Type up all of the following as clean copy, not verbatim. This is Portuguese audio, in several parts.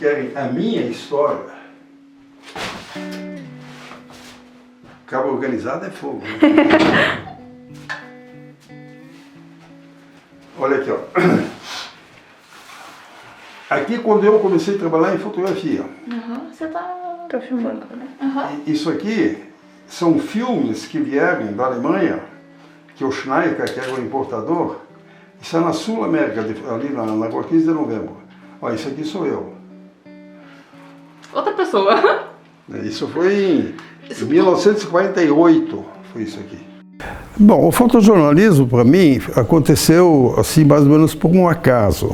querem a minha história, cabo organizado é fogo, né? Olha aqui, ó. Aqui quando eu comecei a trabalhar em fotografia. Você tá filmando, né? Isso aqui são filmes que vieram da Alemanha, que o Schneider, que era o importador, isso é na Sul América, ali na Rua 15 de Novembro. Olha, isso aqui sou eu. Outra pessoa. Isso foi em 1948, foi isso aqui. Bom, o fotojornalismo para mim aconteceu assim mais ou menos por um acaso,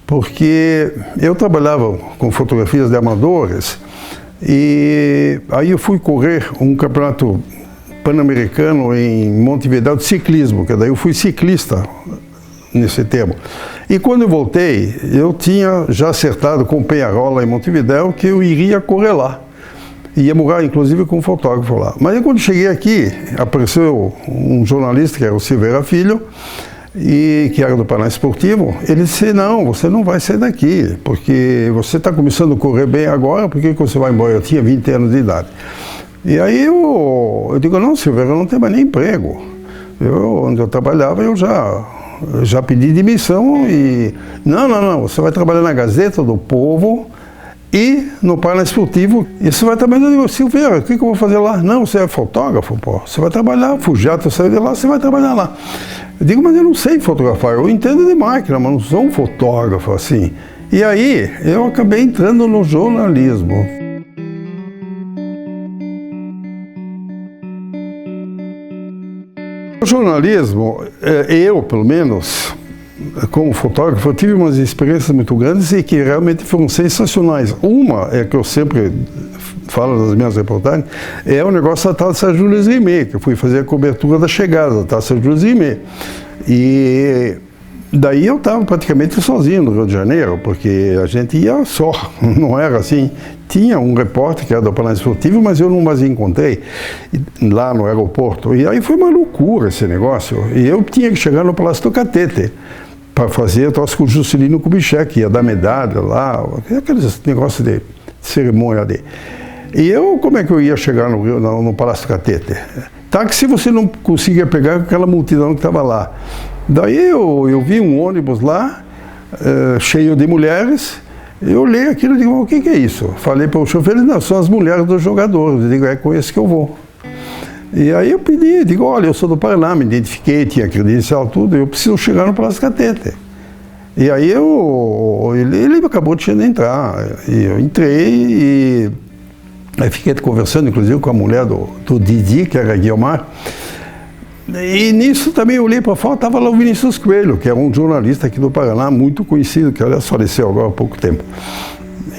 porque eu trabalhava com fotografias de amadores e aí eu fui correr um campeonato pan-americano em Montevidéu de ciclismo, que daí eu fui ciclista nesse tempo. E quando eu voltei, eu tinha já acertado com o Penharol lá em Montevidéu que eu iria correr lá. Ia morar, inclusive, com um fotógrafo lá. Mas aí, quando cheguei aqui, apareceu um jornalista, que era o Silveira Filho, e que era do Paraná Esportivo. Ele disse, não, você não vai sair daqui, porque você está começando a correr bem agora, por que você vai embora? Eu tinha 20 anos de idade. E aí eu digo, não, Silveira, eu não tenho mais nem emprego. Onde eu trabalhava, eu já pedi demissão e... Não, você vai trabalhar na Gazeta do Povo, e no Paraná Esportivo, e você vai trabalhar. Eu digo, Silveira, o que eu vou fazer lá? Não, você é fotógrafo, pô. Você vai trabalhar, Fujato saiu de lá, você vai trabalhar lá. Eu digo, mas eu não sei fotografar, eu entendo de máquina, mas não sou um fotógrafo assim. E aí, eu acabei entrando no jornalismo. O jornalismo, eu pelo menos, como fotógrafo, eu tive umas experiências muito grandes e que realmente foram sensacionais. Uma é que eu sempre falo nas minhas reportagens, é o negócio da Taça Jules Rimet, que eu fui fazer a cobertura da chegada da Taça Jules Rimet. E daí eu estava praticamente sozinho no Rio de Janeiro, porque a gente ia só, não era assim. Tinha um repórter que era do Paraná Esportivo, mas eu não mais encontrei lá no aeroporto. E aí foi uma loucura esse negócio. E eu tinha que chegar no Palácio do Catete para fazer troço com o Juscelino Kubitschek, ia dar medalha lá, aqueles negócios de cerimônia ali. E eu, como é que eu ia chegar no Palácio do Catete? Táxi você não conseguia pegar aquela multidão que estava lá. Daí eu vi um ônibus lá, cheio de mulheres, eu olhei aquilo e digo, o que é isso? Falei para o chofer, não, são as mulheres dos jogadores, eu digo, é com esse que eu vou. E aí eu pedi, digo, olha, eu sou do Paraná, me identifiquei, tinha credencial, tudo, eu preciso chegar no Palácio Catete. E aí ele acabou de entrar, e eu entrei e aí fiquei conversando, inclusive, com a mulher do Didi, que era a Guiomar. E nisso também eu olhei para fora, estava lá o Vinícius Coelho, que é um jornalista aqui do Paraná, muito conhecido, que aliás faleceu agora há pouco tempo.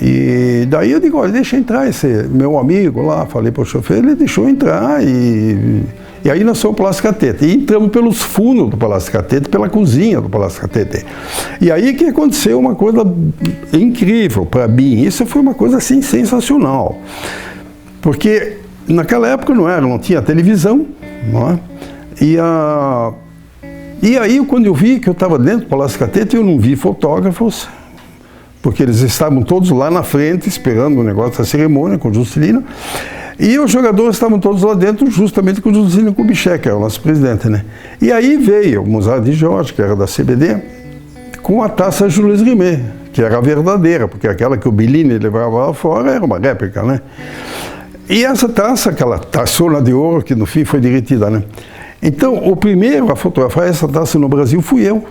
E daí eu digo, olha, deixa entrar esse meu amigo lá, falei para o chofer, ele deixou entrar e aí nós fomos ao Palácio Catete. E entramos pelos fundos do Palácio Catete, pela cozinha do Palácio Catete. E aí que aconteceu uma coisa incrível para mim, isso foi uma coisa assim sensacional. Porque naquela época não tinha televisão, não é? E aí, quando eu vi que eu estava dentro do Palácio Catete, eu não vi fotógrafos, porque eles estavam todos lá na frente, esperando o negócio da cerimônia com o Juscelino, e os jogadores estavam todos lá dentro, justamente com o Juscelino Kubitschek, que era o nosso presidente, né? E aí veio o Mozart de Jorge, que era da CBD, com a Taça Jules Rimet, que era a verdadeira, porque aquela que o Bellini levava lá fora era uma réplica, né? E essa taça, aquela taçona de ouro, que no fim foi derretida, né? Então, o primeiro a fotografar essa taça no Brasil fui eu.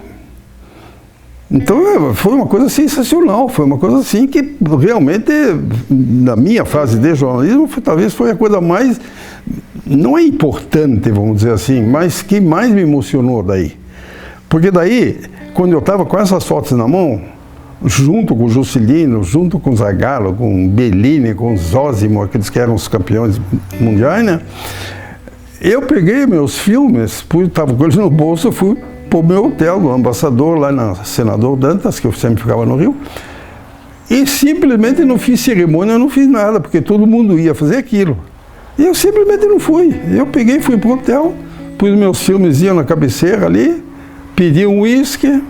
Então, foi uma coisa sensacional, foi uma coisa assim que realmente, na minha fase de jornalismo, talvez foi a coisa mais, não é importante, vamos dizer assim, mas que mais me emocionou daí. Porque daí, quando eu estava com essas fotos na mão, junto com o Juscelino, junto com o Zagallo, com o Bellini, com o Zósimo, aqueles que eram os campeões mundiais, né? Eu peguei meus filmes, estava com eles no bolso, fui para o meu hotel, do Ambassador, lá na Senador Dantas, que eu sempre ficava no Rio, e simplesmente não fiz cerimônia, não fiz nada, porque todo mundo ia fazer aquilo. E eu simplesmente não fui. Eu peguei, fui para o hotel, pus meus filmes na cabeceira ali, pedi um uísque,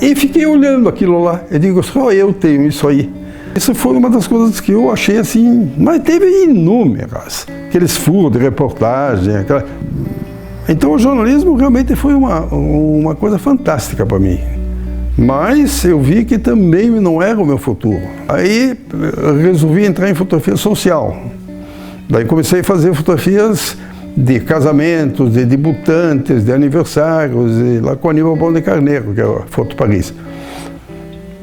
E fiquei olhando aquilo lá. Eu digo, só eu tenho isso aí. Isso foi uma das coisas que eu achei assim, mas teve inúmeras. Aqueles furos de reportagem. Então o jornalismo realmente foi uma coisa fantástica para mim. Mas eu vi que também não era o meu futuro. Aí resolvi entrar em fotografia social. Daí comecei a fazer fotografias de casamentos, de debutantes, de aniversários, lá com o Aníbal Bom de Carneiro, que é a Foto Paris.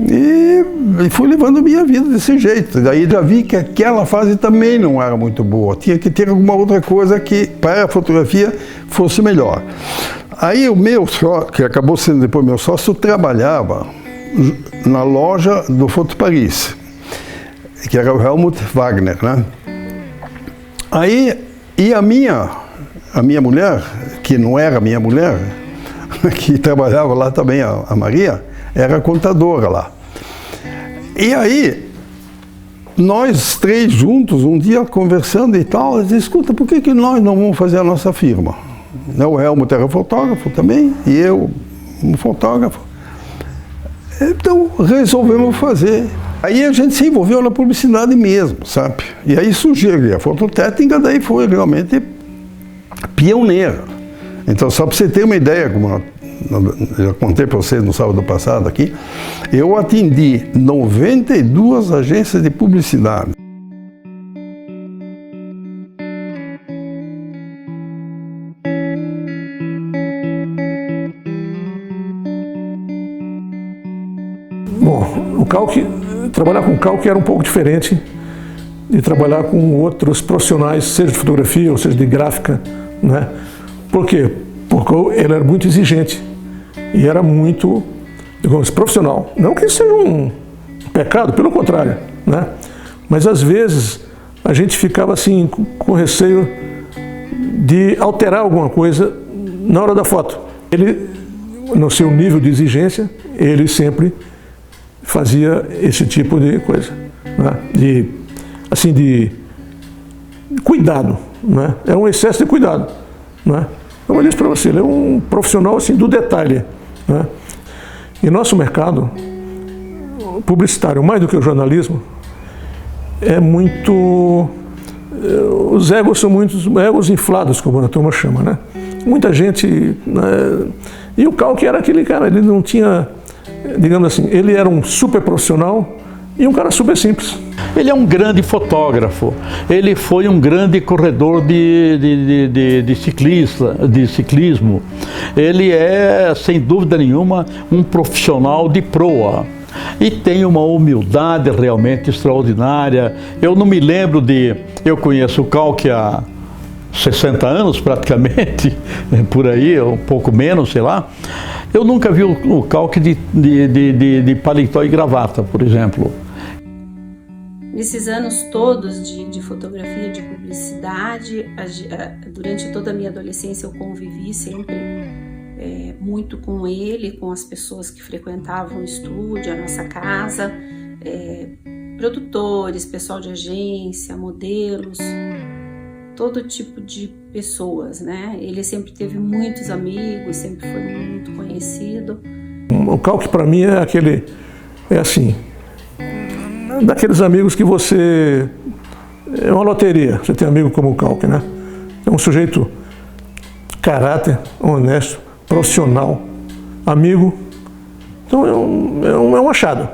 E fui levando minha vida desse jeito. Daí já vi que aquela fase também não era muito boa. Tinha que ter alguma outra coisa que para a fotografia fosse melhor. Aí o meu sócio, que acabou sendo depois meu sócio, trabalhava na loja do Foto Paris, que era o Helmut Wagner, né? Aí, e a minha mulher, que não era minha mulher, que trabalhava lá também, a Maria, era contadora lá. E aí, nós três juntos, um dia conversando e tal, eu disse, escuta, por que nós não vamos fazer a nossa firma? O Helmut era fotógrafo também, e eu, um fotógrafo. Então, resolvemos fazer. Aí a gente se envolveu na publicidade mesmo, sabe? E aí surgiu a fototécnica, daí foi realmente pioneira. Então, só para você ter uma ideia, como eu já contei para vocês no sábado passado aqui, eu atendi 92 agências de publicidade. Bom, trabalhar com calque era um pouco diferente de trabalhar com outros profissionais, seja de fotografia ou seja de gráfica, né? Por quê? Porque ele era muito exigente e era muito, digamos, profissional. Não que isso seja um pecado, pelo contrário, né? Mas às vezes a gente ficava assim com receio de alterar alguma coisa na hora da foto. Ele, no seu nível de exigência, ele sempre fazia esse tipo de coisa, né? de cuidado, né? É um excesso de cuidado, né? Como eu disse para você, ele é um profissional assim, do detalhe, né? E nosso mercado publicitário, mais do que o jornalismo, é muito... Os egos são muitos egos inflados, como a turma chama, né? Muita gente... Né? E o Calque era aquele cara, ele não tinha... Digamos assim, ele era um super profissional e um cara super simples. Ele é um grande fotógrafo, ele foi um grande corredor de ciclismo. Ele é, sem dúvida nenhuma, um profissional de proa. E tem uma humildade realmente extraordinária. Eu não me lembro eu conheço o Calque há 60 anos praticamente, por aí, um pouco menos, sei lá. Eu nunca vi o Calque de paletó e gravata, por exemplo. Nesses anos todos de fotografia, de publicidade, durante toda a minha adolescência eu convivi sempre muito com ele, com as pessoas que frequentavam o estúdio, a nossa casa, produtores, pessoal de agência, modelos, todo tipo de pessoas, né? Ele sempre teve muitos amigos, sempre foi muito conhecido. O Calque para mim é assim, daqueles amigos que você... É uma loteria, você tem amigo como o Calque, né? É um sujeito caráter, honesto, profissional, amigo. Então é um achado.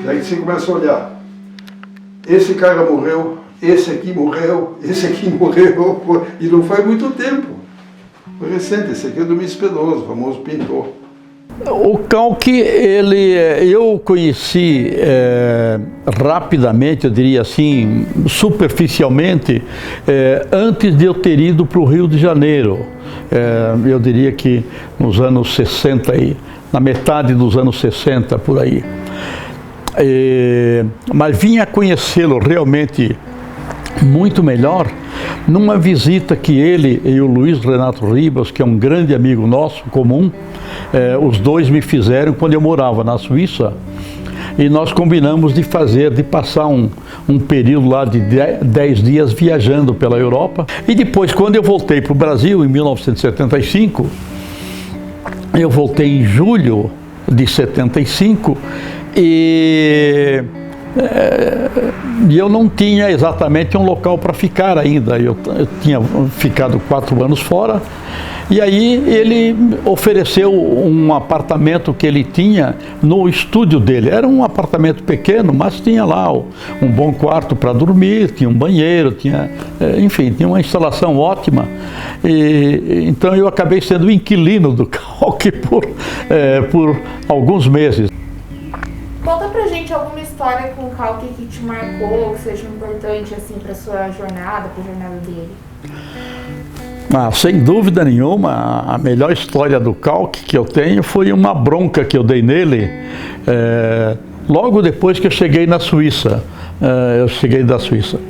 Daí você começa a olhar. Esse cara morreu, esse aqui morreu, e não faz muito tempo. Foi recente, esse aqui é do Domingos Pedroso, famoso pintor. O Calque, eu conheci rapidamente, eu diria assim, superficialmente, antes de eu ter ido para o Rio de Janeiro. Eu diria que nos anos 60, na metade dos anos 60, por aí. Mas vim a conhecê-lo realmente muito melhor numa visita que ele e o Luiz Renato Ribas, que é um grande amigo nosso comum, os dois me fizeram quando eu morava na Suíça, e nós combinamos de passar um período lá de 10 dias viajando pela Europa. E depois, quando eu voltei para o Brasil, em 1975, eu voltei em julho de 75 e eu não tinha exatamente um local para ficar ainda. Eu tinha ficado 4 anos fora. E aí ele ofereceu um apartamento que ele tinha no estúdio dele. Era um apartamento pequeno, mas tinha lá um bom quarto para dormir, tinha um banheiro, enfim, tinha uma instalação ótima. Então eu acabei sendo inquilino do Kalk por alguns meses. Conta pra gente alguma história com o Kalk que te marcou, que seja importante assim para sua jornada, para a jornada dele. Sem dúvida nenhuma, a melhor história do Kalk que eu tenho foi uma bronca que eu dei nele logo depois que eu cheguei na Suíça. Eu cheguei da Suíça.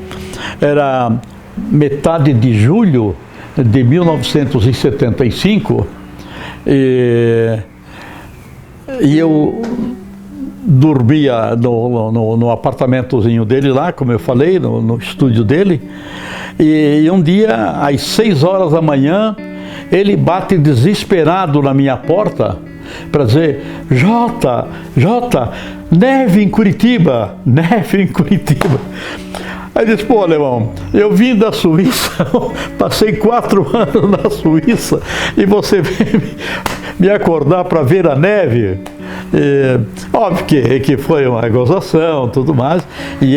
Era metade de julho de 1975 e eu dormia no apartamentozinho dele lá, como eu falei, no estúdio dele. E um dia, às 6 horas da manhã, ele bate desesperado na minha porta para dizer: Jota, neve em Curitiba, neve em Curitiba. Aí disse: pô, alemão, eu vim da Suíça, passei 4 anos na Suíça e você vem me acordar para ver a neve? Óbvio que foi uma gozação, tudo mais, e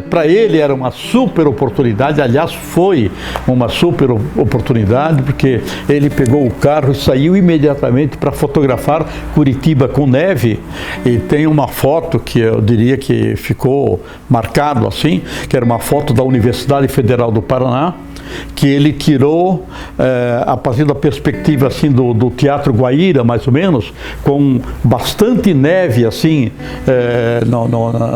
para ele era uma super oportunidade. Aliás, foi uma super oportunidade, porque ele pegou o carro e saiu imediatamente para fotografar Curitiba com neve, e tem uma foto que eu diria que ficou marcado assim, que era uma foto da Universidade Federal do Paraná, que ele tirou a partir da perspectiva assim do Teatro Guaíra, mais ou menos, com bastante neve assim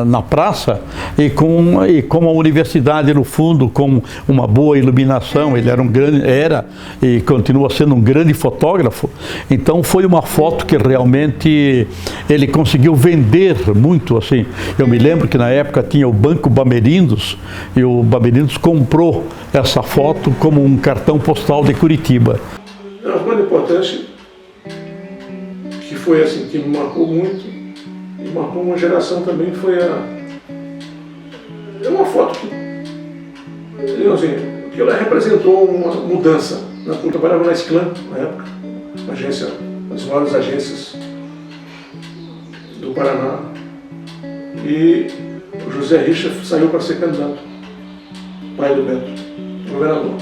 na praça e com a universidade no fundo, com uma boa iluminação. Ele era e continua sendo um grande fotógrafo. Então foi uma foto que realmente ele conseguiu vender muito assim. Eu me lembro que na época tinha o Banco Bamerindos e o Bamerindos comprou essa foto como um cartão postal de Curitiba. Uma coisa importante que foi assim, que me marcou muito e marcou uma geração também, foi uma foto que ela representou uma mudança. Eu trabalhava na Esclan na época, uma agência, uma das maiores agências do Paraná, e o José Richa saiu para ser candidato, pai do Beto, governador.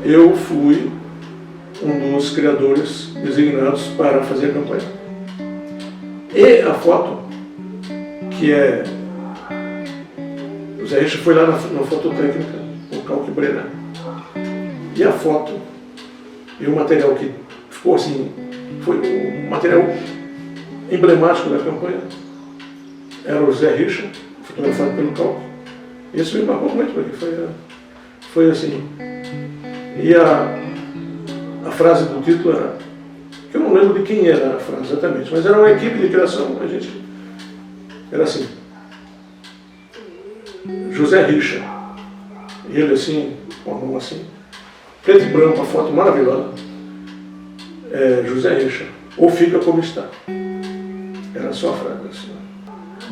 Eu fui um dos criadores designados para fazer a campanha. E a foto, que o Zé Richa foi lá na fototécnica, o Kalk Brenner. E a foto, e o material que ficou assim, foi um material emblemático da campanha, era o Zé Richa, fotografado pelo Kalk. Isso me marcou muito, porque foi assim. E a frase do título era, que eu não lembro de quem era a frase exatamente, mas era uma equipe de criação, a gente era assim: José Richa, e ele assim, com a mão assim, preto e branco, uma foto maravilhosa, José Richa, ou fica como está. Era só a frase assim,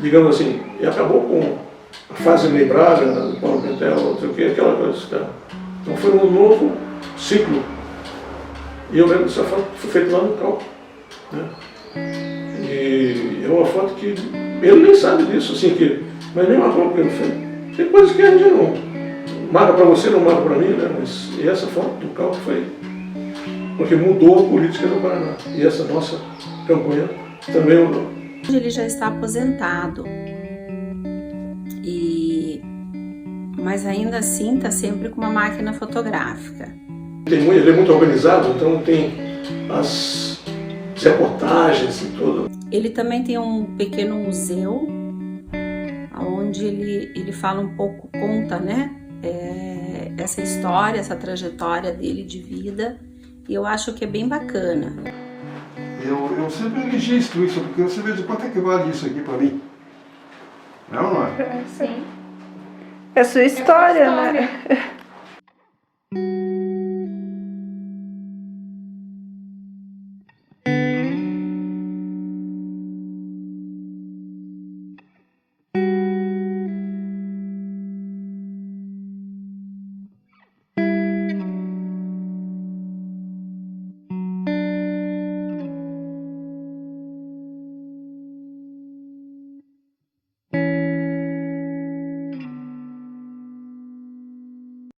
digamos assim, e acabou com a fase Ney Braga, do Paulo Pimentel, não sei o que, aquela coisa. Tá? Então foi um novo ciclo. E eu lembro dessa foto que foi feita lá no Kalk. Né? E é uma foto que ele nem sabe disso, assim, mas nem marcou que ele fez. Tem coisas que a gente não marca para você, não marca para mim, né? Mas e essa foto do Kalk foi porque mudou a política do Paraná. E essa nossa campanha também mudou. Ele já está aposentado. Mas ainda assim está sempre com uma máquina fotográfica. Ele é muito organizado, então tem as reportagens e tudo. Ele também tem um pequeno museu, onde ele fala um pouco, conta, né, essa história, essa trajetória dele de vida, e eu acho que é bem bacana. Eu sempre registro isso, porque você vê de quanto é que vale isso aqui para mim. Não é? Sim. É sua história, né?